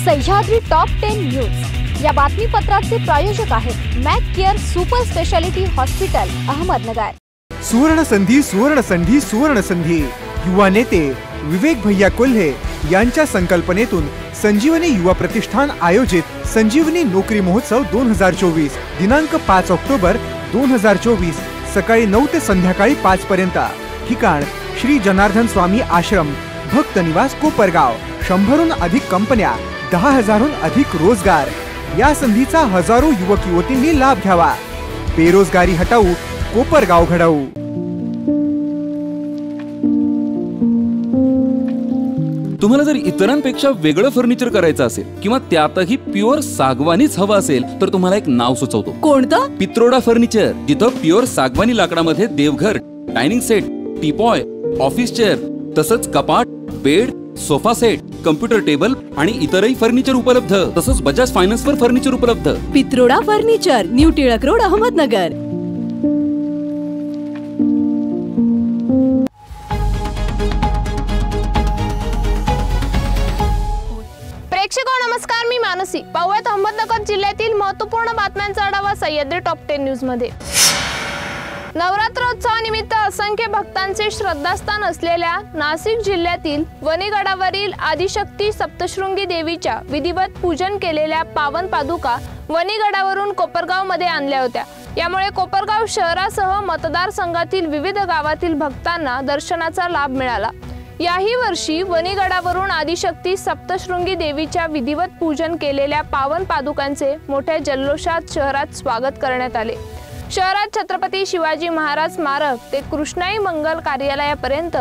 Sahyadri top 10 news या बातमीपत्राचे प्रायोजक आहेत Mac care super speciality hospital Ahmednagar. सुवर्ण संधी सुवर्ण संधी सुवर्ण संधी युवा नेते विवेक भैया कोल्हे यांच्या संकल्पनेतून संजीवनी युवा प्रतिष्ठान आयोजित संजीवनी नोकरी महोत्सव 2024 दिनांक 5 ऑक्टोबर 2024 सकाळी 9 ते संध्याकाळी 5 पर्यंत। ठिकाण श्री जनार्दन स्वामी आश्रम भक्त निवास कोपरगाव। 100हून अधिक कंपन्या 10,000हून अधिक रोजगार। या संधीचा हजारो युवक युवतींनी लाभ घ्यावा। बेरोजगारी हटाऊ कोपरगाव घडवू। तुम्हाला जर इतरांपेक्षा वेगळं फर्निचर करायचं असेल किंवा त्यातही प्युअर सागवानीच हवं असेल तर तुम्हाला एक नाव सुचवतो। कोणतं? पित्रोडा फर्निचर, जिथं प्युअर सागवानी लाकडामध्ये देवघर, dining set, teapoy, office chair तसंच कपाट, bed, sofa set, computer table आणि इतरही फर्निचर उपलब्ध। तसंच बजाज फायनान्स वर फर्निचर उपलब्ध। Pitroda furniture, new Tilak road, Ahmednagar. प्रेक्षको नमस्कार, मी मानसी। पाहूयात अहमदनगर जिल्ह्यातील महत्त्वपूर्ण बातम्यांचा आढावा सह्याद्री टॉप 10 न्यूज मध्ये। नवरात्रोत्सवानिमित्त असंख्य भक्तांचे श्रद्धास्थान असलेल्या नाशिक जिल्ह्यातील वणीगडावरील आदिशक्ती सप्तशृंगी देवीच्या विधिवत पूजन केलेल्या पावन पादुका वणीगडावरून कोपरगाव मध्ये आणल्या होत्या। यामुळे कोपरगाव शहरासह मतदारसंघातील विविध गावातील भक्तांना दर्शनाचा लाभ मिळाला। याही वर्षी वणीगडावरून आदिशक्ती सप्तशृंगी देवीच्या विधिवत पूजन केलेल्या पावन पादुकांचे मोठ्या जल्लोषात शहरात स्वागत करण्यात आले। शहरात छत्रपती शिवाजी महाराज स्मारक ते कृष्णाई मंगल कार्यालयापर्यंत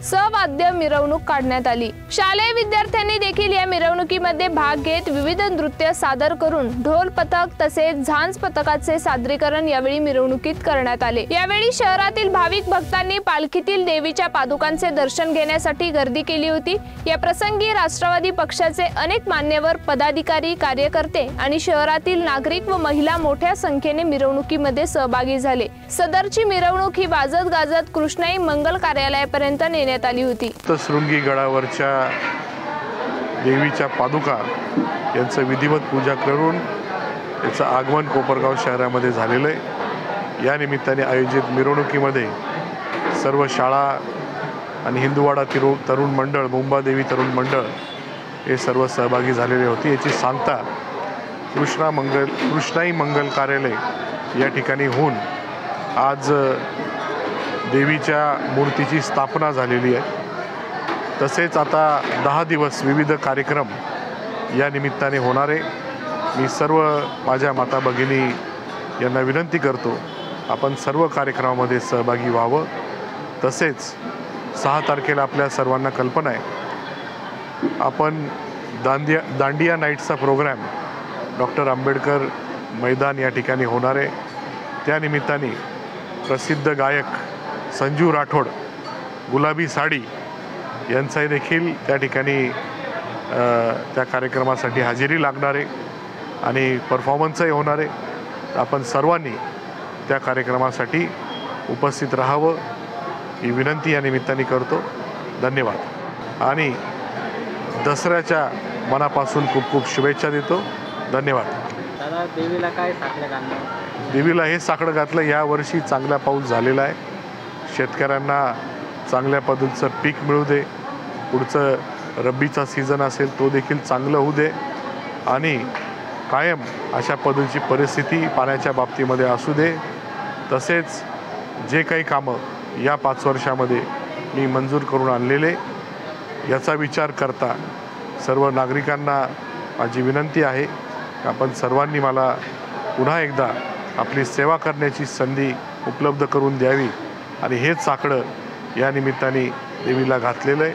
सवाद्य मिरवणूक काढण्यात आली। शालेय विद्यार्थ्यांनी देखील या मिरवणुकीमध्ये भाग घेत विविध नृत्य सादर करून ढोल पथक तसेच झांज पथकाचे सादरीकरण यावेळी मिरवणुकीत करण्यात आले। यावेळी शहरातील भाविक भक्तांनी पालखीतील देवीच्या पादुकांचे दर्शन घेण्यासाठी गर्दी केली होती। या प्रसंगी राष्ट्रवादी पक्षाचे अनेक मान्यवर, पदाधिकारी, कार्यकर्ते आणि शहरातील नागरिक व महिला मोठ्या संख्येने मिरवणुकीमध्ये सहभागी झाले। सदरची मिरवणूक ही वाजत गाजत कृष्णाई मंगल कार्यालयापर्यंत नेण्यात आली होती। सप्तशृंगी गडावरच्या देवीच्या पादुका यांचं विधिवत पूजा करून याचं आगमन कोपरगाव शहरामध्ये झालेलं आहे। या निमित्ताने आयोजित मिरवणुकीमध्ये सर्व शाळा आणि हिंदुवाडा तरुण मंडळ, मुंबादेवी तरुण मंडळ हे सर्व सहभागी झालेले होते। याची सांगता कृष्णाई मंगल कार्यालय या ठिकाणी होऊन आज देवीच्या मूर्तीची स्थापना झालेली आहे। तसेच आता 10 दिवस विविध कार्यक्रम या निमित्ताने होणार आहे। मी सर्व माझ्या माता भगिनी यांना विनंती करतो, आपण सर्व कार्यक्रमामध्ये सहभागी व्हावं। तसेच 6 तारखेला आपल्या सर्वांना कल्पना आहे, आपण दांडिया नाईटचा प्रोग्राम डॉक्टर आंबेडकर मैदान या ठिकाणी होणार आहे। त्या निमित्ताने प्रसिद्ध गायक संजू राठोड, गुलाबी साडी यांचाही देखील त्या ठिकाणी त्या कार्यक्रमासाठी हजेरी लागणार आहे आणि परफॉर्मन्सही होणार आहे। आपण सर्वांनी त्या कार्यक्रमासाठी उपस्थित राहावं ही विनंती या निमित्ताने करतो। धन्यवाद आणि दसऱ्याच्या मनापासून खूप खूप शुभेच्छा देतो। धन्यवाद। दादा, देवीला काय साकडं घातलं? देवीला हे साकडं घातलं, यावर्षी चांगला पाऊस झालेला आहे। शेतकऱ्यांना चांगल्या पद्धतीचं पीक मिळू दे, पुढचं रब्बीचा सीझन असेल तो देखील चांगलं होऊ दे आणि कायम अशा पद्धतीची परिस्थिती पाण्याच्या बाबतीमध्ये असू दे। तसेच जे काही कामं या 5 वर्षामध्ये मी मंजूर करून आणलेले याचा विचार करता सर्व नागरिकांना माझी विनंती आहे की आपण सर्वांनी मला पुन्हा एकदा आपली सेवा करण्याची संधी उपलब्ध करून द्यावी आणि हेच साकडं या निमित्ताने देवीला घातलेलं आहे।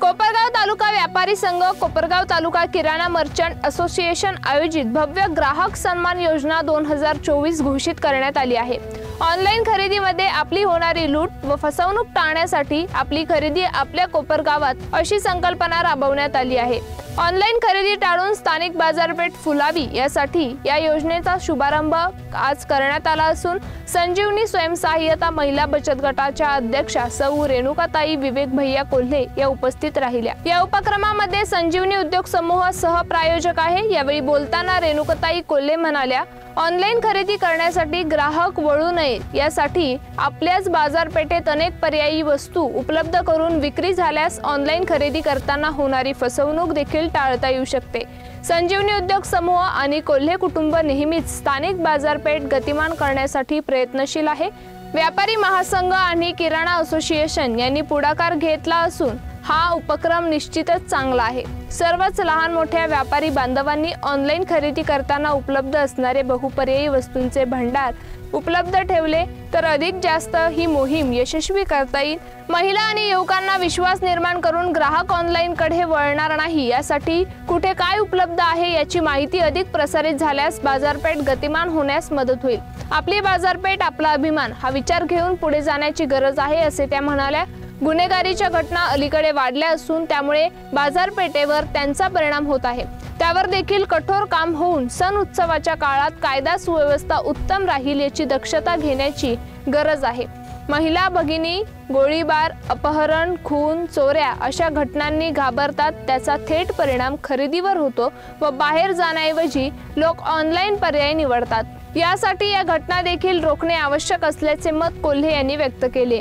कोपरगाव तालुका व्यापारी संघ, कोपरगाव तालुका किराणा मर्चंट असोसिएशन आयोजित भव्य ग्राहक सन्मान योजना 2024 घोषित करण्यात आली आहे। ऑनलाईन खरेदीमध्ये आपली होणारी लूट व फसवणूक टाळण्यासाठी आपली खरेदी आपल्या कोपरगावात अशी संकल्पना राबवण्यात आली आहे। ऑनलाईन खरेदी टाळून स्थानिक बाजारपेठ फुलावी यासाठी या योजनेचा शुभारंभ आज करण्यात आला असून संजीवनी स्वयंसहाय्यता महिला बचत गटाच्या अध्यक्षा सौ रेणुकाताई विवेक भैया कोल्हे या उपस्थित राहिल्या। या उपक्रमामध्ये संजीवनी उद्योग समूह सहप्रायोजक आहे। यावेळी बोलताना रेणुकाताई कोल्हे म्हणाल्या, ऑनलाईन खरेदी करण्यासाठी ग्राहक वळू नये यासाठी आपल्याच बाजारपेठेत अनेक पर्यायी वस्तू उपलब्ध करून विक्री झाल्यास ऑनलाईन खरेदी करताना होणारी फसवणूक देखील टाळता येऊ शकते। संजीवनी उद्योग समूह आणि कोल्हे कुटुंब नेहमीच स्थानिक बाजारपेठ गतिमान करण्यासाठी प्रयत्नशील आहे। व्यापारी महासंघ आणि किराणा असोसिएशन यांनी पुढाकार घेतला असून हा उपक्रम निश्चितच चांगला आहे। सर्वच लहान मोठ्या व्यापारी बांधवांनी ऑनलाईन खरेदी करताना उपलब्ध असणारे बहुपर्यायी वस्तूंचे भंडार उपलब्ध ठेवले तर अधिक जास्त ही मोहीम यशस्वी करता येईल। महिला आणि युवकांना विश्वास निर्माण करून ग्राहक ऑनलाईन कडे वळणार नाही यासाठी कुठे काय उपलब्ध आहे याची माहिती अधिक प्रसारित झाल्यास बाजारपेठ गतिमान होण्यास मदत होईल। आपली बाजारपेठ आपला अभिमान हा विचार घेऊन पुढे जाण्याची गरज आहे असे त्या म्हणाल्या। गुन्हेगारीच्या घटना अलीकडे वाढल्या असून त्यामुळे बाजारपेठेवर त्यांचा परिणाम होत आहे। त्यावर देखील कठोर काम होऊन सण उत्सवाच्या काळात कायदा सुव्यवस्था उत्तम राहील याची दक्षता घेण्याची गरज आहे। महिला भगिनी गोळीबार, अपहरण, खून, चोऱ्या अशा घटनांनी घाबरतात। त्याचा थेट परिणाम खरेदीवर होतो व बाहेर जाण्याऐवजी लोक ऑनलाईन पर्याय निवडतात। यासाठी या घटना देखील रोखणे आवश्यक असल्याचे मत कोल्हे यांनी व्यक्त केले।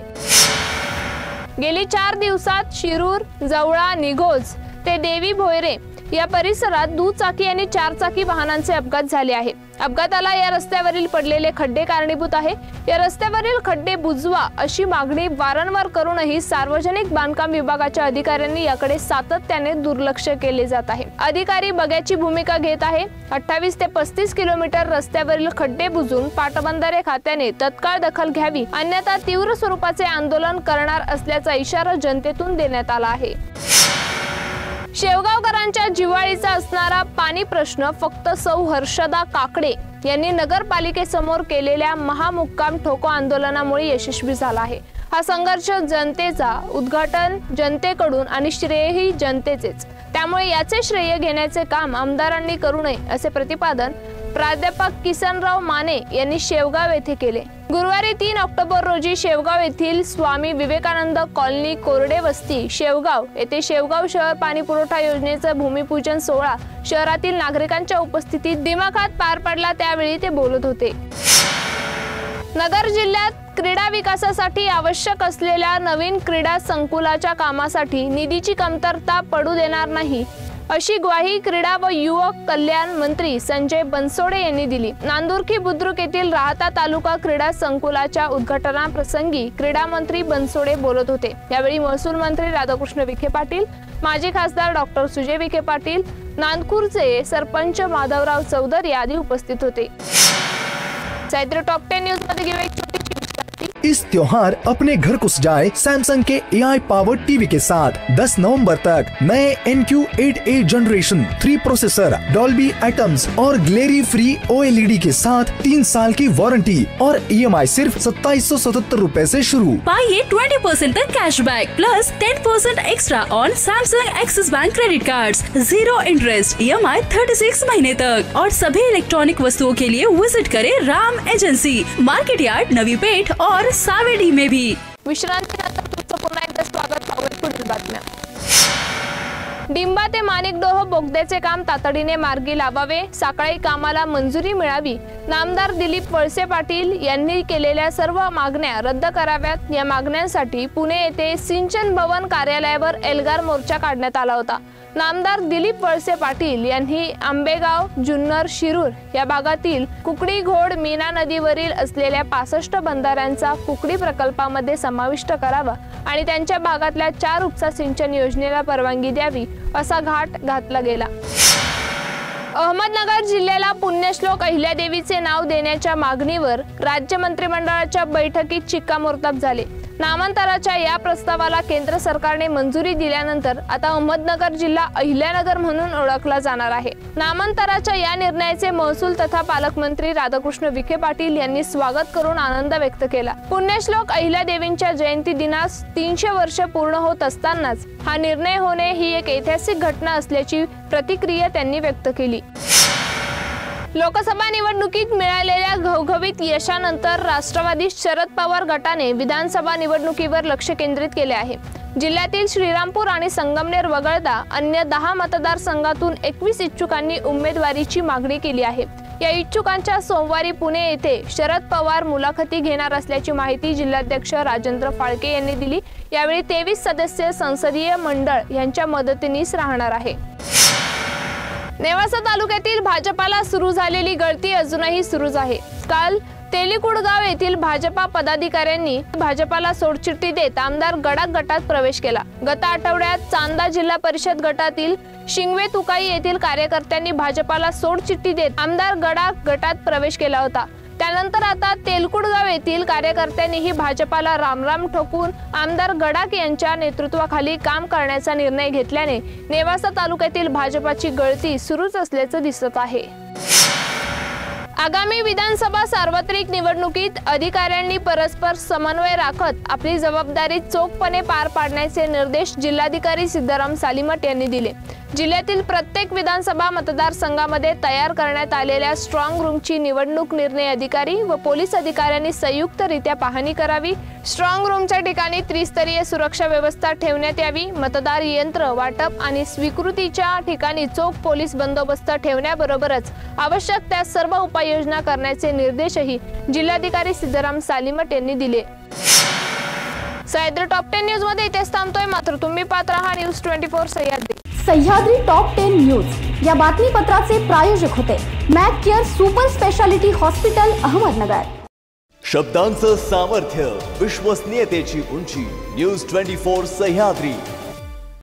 गेली 4 दिवसात शिरूर, जवळा, निघोज ते देवी भोयरे या परिसरात दुचाकी आणि 4 चाकी वाहनांचे अपघात झाले आहे। अपघाताला या रस्त्यावरील पडलेले खड्डे कारणीभूत आहे। या रस्त्यावरील खड्डे बुजवा अशी मागणी वारंवार करूनही सार्वजनिक बांधकाम विभागाच्या अधिकाऱ्यांनी याकडे सातत्याने दुर्लक्ष केले जात आहे। अधिकारी बघ्याची भूमिका घेत आहे। 28 ते 35 किलोमीटर रस्त्यावरील खड्डे बुजून पाटबंधारे खात्याने तत्काळ दखल घ्यावी, अन्यथा तीव्र स्वरूपाचे आंदोलन करणार असल्याचा इशारा जनतेतून देण्यात आला आहे। शेवगावकरांच्या जिव्हाळीचा असणारा पाणी प्रश्न फक्त सौ हर्षदा काकडे यांनी नगरपालिकेसमोर केलेल्या महामुक्काम ठोको आंदोलनामुळे यशस्वी झाला आहे। हा संघर्ष जनतेचा, उद्घाटन जनतेकडून आणि श्रेयही जनतेचेच, त्यामुळे याचे श्रेय घेण्याचे काम आमदारांनी करू नये असे प्रतिपादन प्राध्यापक किसनराव माने यांनी शेवगाव येथे केले। गुरुवारी 3 ऑक्टोबर रोजी शेवगाव येथील स्वामी विवेकानंद कॉलनी कोरडे वस्ती शेवगाव येथे शेवगाव शहर पाणी पुरवठा योजनेचा भूमिपूजन सोहळा शहरातील नागरिकांच्या उपस्थितीत दिमाखात पार पडला। त्यावेळी ते बोलत होते। नगर जिल्ह्यात क्रीडा विकासासाठी आवश्यक असलेल्या नवीन क्रीडा संकुलाच्या कामासाठी निधीची कमतरता पडू देणार नाही अशी ग्वाही क्रीडा व युवक कल्याण मंत्री संजय बनसोडे यांनी दिली। नांदुर्की बुद्रुक येथील राहता तालुका क्रीडा संकुलाच्या उद्घाटनाप्रसंगी क्रीडा मंत्री बनसोडे बोलत होते। यावेळी महसूल मंत्री राधाकृष्ण विखे पाटील, माजी खासदार डॉक्टर सुजय विखे पाटील, नांदपूरचे सरपंच माधवराव चौधरी आदी उपस्थित होते। साहित्य टॉप 10 न्यूज मध्ये घेऊया एक छोटी इस त्योहार अपने घर को सजाए सैमसंग के AI पावर्ड टीवी के साथ 10 नवंबर तक नए NQ8A generation 3 processor, Dolby atoms और ग्लेरी फ्री OLED के साथ 3 साल की वारंटी और EMI सिर्फ 2777 रुपए से शुरू। पाइए 20% तक cashback plus 10% extra on Samsung axis bank credit cards, 0 interest, EMI 36 महीने तक। और सभी इलेक्ट्रॉनिक वस्तुओं के लिए विजिट करें Ram agency, market yard, Navi Peth और सावेडी में भी। विश्रांतीनंतर तुमचं पुन्हा एकदा स्वागत आहे। पुढील बातम्या। डिंबा ते माणिकडोह बोगद्याचे काम तातडीने मार्गी लावावे, साखळी कामाला मंजुरी मिळावी, नामदार दिलीप वळसे पाटील यांनी केलेल्या सर्व मागण्या रद्द कराव्यात या मागण्यांसाठी पुणे येथे सिंचन भवन कार्यालयावर एल्गार मोर्चा काढण्यात आला होता। नामदार दिलीप वळसे पाटील यांनी आंबेगाव, जुन्नर, शिरूर या भागातील कुकडी घोड मीना नदीवरील असलेल्या 65 बंधाऱ्यांचा कुकडी प्रकल्पामध्ये समाविष्ट करावा आणि त्यांच्या भागातल्या 4 उपसा सिंचन योजनेला परवानगी द्यावी असा घाट घातला गेला। अहमदनगर जिल्ह्याला पुण्यश्लोक अहिल्यादेवीचे नाव देण्याच्या मागणीवर राज्य मंत्रिमंडळाच्या बैठकीत शिक्कामोर्तब झाले। नामांतराच्या या प्रस्तावाला केंद्र सरकारने मंजुरी दिल्यानंतर आता अहमदनगर जिल्हा अहिल्यानगर म्हणून ओळखला जाणार आहे। नामांतराच्या या निर्णयाचे महसूल तथा पालकमंत्री राधाकृष्ण विखे पाटील यांनी स्वागत करून आनंद व्यक्त केला। पुण्यश्लोक अहिल्यादेवींच्या जयंती दिनास 300 वर्ष पूर्ण होत असतानाच हा निर्णय होणे ही एक ऐतिहासिक घटना असल्याची प्रतिक्रिया त्यांनी व्यक्त केली। लोकसभा निवडणुकीत मिळालेल्या घवघवीत यशानंतर राष्ट्रवादी शरद पवार गटाने विधानसभा निवडणुकीवर लक्ष केंद्रित केले आहे। जिल्ह्यातील श्रीरामपूर आणि संगमनेर वगळता अन्य 10 मतदारसंघातून 21 इच्छुकांनी उमेदवारीची मागणी केली आहे। या इच्छुकांच्या सोमवारी पुणे येथे शरद पवार मुलाखती घेणार असल्याची माहिती जिल्हाध्यक्ष राजेंद्र फाळके यांनी दिली। यावेळी 23 सदस्य संसदीय मंडळ यांच्या मदतीनीस राहणार आहे। नेवासा तालुक्यातील भाजपाला सुरू झालेली गळती अजूनही सुरूच आहे। काल तेलिकुडगाव येथील भाजपा पदाधिकाऱ्यांनी भाजपाला सोडचिठ्ठी देत आमदार गडाख गटात प्रवेश केला। गत आठवड्यात चांदा जिल्हा परिषद गटातील शिंगवे तुकाई येथील कार्यकर्त्यांनी भाजपाला सोडचिठ्ठी देत आमदार गडाख गटात प्रवेश केला होता। त्यानंतर आता तेलकुडगाव येथील कार्यकर्त्यांनीही भाजपाला रामराम ठोकून आमदार गडाख यांच्या नेतृत्वाखाली काम करण्याचा निर्णय घेतल्याने नेवासा तालुक्यातील भाजपाची गळती सुरूच असल्याचं दिसत आहे। आगामी विधानसभा सार्वत्रिक निवडणुकीत अधिकाऱ्यांनी परस्पर समन्वय राखत आपली जबाबदारी चोखपणे पार पाडण्याचे निर्देश जिल्हाधिकारी सिद्धाराम सालीमठ यांनी दिले। जिल्ह्यातील प्रत्येक विधानसभा मतदारसंघामध्ये तयार करण्यात आलेल्या स्ट्रॉंग रूमची निवडणूक निर्णय अधिकारी व पोलीस अधिकाऱ्यांनी संयुक्तरित्या पाहणी करावी। स्ट्रॉंग रूमच्या ठिकाणी त्रिस्तरीय सुरक्षा व्यवस्था ठेवण्यात यावी। मतदार यंत्र वाटप आणि स्वीकृतीच्या ठिकाणी चोख पोलीस बंदोबस्त ठेवण्याबरोबरच आवश्यक त्या सर्व उपाययोजना करण्याचे निर्देशही जिल्हाधिकारी सिद्धाराम सालीमठ यांनी दिले। सह्याद्री टॉप 10 न्यूज मध्ये इथेच थांबतोय, मात्र तुम्ही पाहत राहा news 24 Sahyadri. Sahyadri top 10 news या बातमीपत्राचे प्रायोजक होते Mac care super speciality hospital Ahmednagar. शब्दांचं सामर्थ्य, विश्वसनीयतेची उंची, न्यूज 24 सह्याद्री।